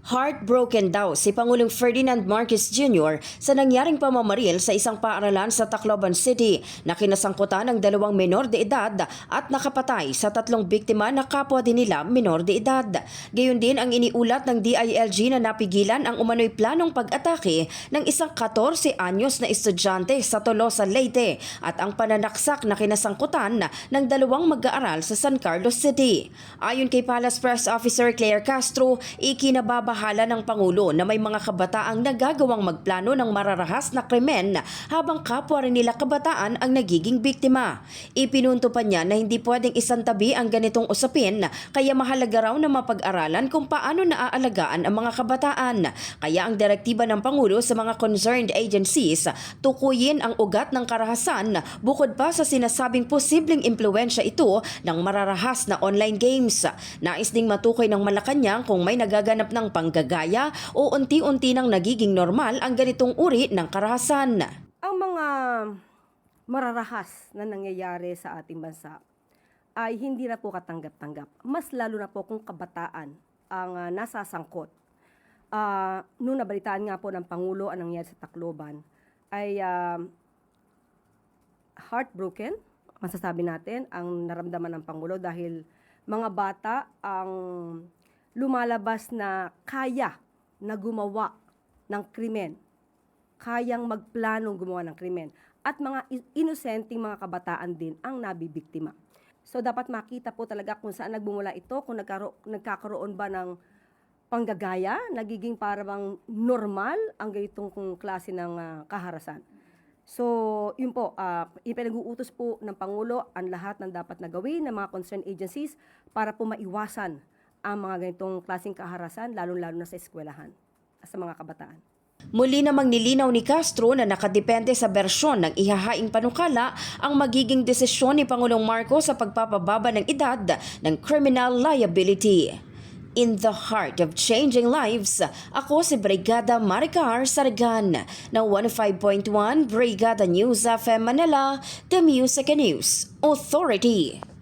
Heartbroken daw si Pangulong Ferdinand Marcos Jr. sa nangyaring pamamaril sa isang paaralan sa Tacloban City na kinasangkutan ng 2 menor de edad at nakapatay sa 3 biktima na kapwa din nila menor de edad. Gayon din ang iniulat ng DILG na napigilan ang umano'y planong pag-atake ng isang 14 anyos na estudyante sa Tolosa, Leyte at ang pananaksak na kinasangkutan ng 2 mag-aaral sa San Carlos City. Ayon kay Palace Press Officer Claire Castro, ikinababahala ng Pangulo na may mga kabataang nagagawang magplano ng mararahas na krimen habang kapwa rin nila kabataan ang nagiging biktima. Ipinunto pa niya na hindi pwedeng isantabi ang ganitong usapin kaya mahalaga raw na mapag-aralan kung paano naaalagaan ang mga kabataan. Kaya ang direktiba ng Pangulo sa mga concerned agencies, tukuyin ang ugat ng karahasan bukod pa sa sinasabing posibleng impluwensya ito ng mararahas na online games. Nais ding matukoy ng Malacanang kung may nagaganap ng panggagaya o unti-unti nang nagiging normal ang ganitong uri ng karahasan. Ang mga mararahas na nangyayari sa ating bansa ay hindi na po katanggap-tanggap. Mas lalo na po kung kabataan ang nasasangkot. Nung nabalitaan nga po ng Pangulo ang nangyari sa Tacloban, ay heartbroken, masasabi natin, ang naramdaman ng Pangulo dahil mga bata ang lumalabas na kaya na gumawa ng krimen, kayang magplanong gumawa ng krimen, at mga inosenteng mga kabataan din ang nabibiktima. So dapat makita po talaga kung saan nagbumula ito, kung nagkakaroon ba ng panggagaya, nagiging parang normal ang ganitong klase ng kaharasan. So, yun po, ipinag-uutos po ng Pangulo ang lahat ng dapat na gawin ng mga concerned agencies para po maiwasan ang mga ganitong klaseng kaharasan, lalo-lalo na sa eskwelahan, sa mga kabataan. Muli namang nilinaw ni Castro na nakadepende sa bersyon ng ihahaing panukala ang magiging desisyon ni Pangulong Marcos sa pagpapababa ng edad ng criminal liability. In the heart of changing lives, ako si Brigada Maricar Saragan ng 105.1 Brigada News FM Manila, The Music and News Authority.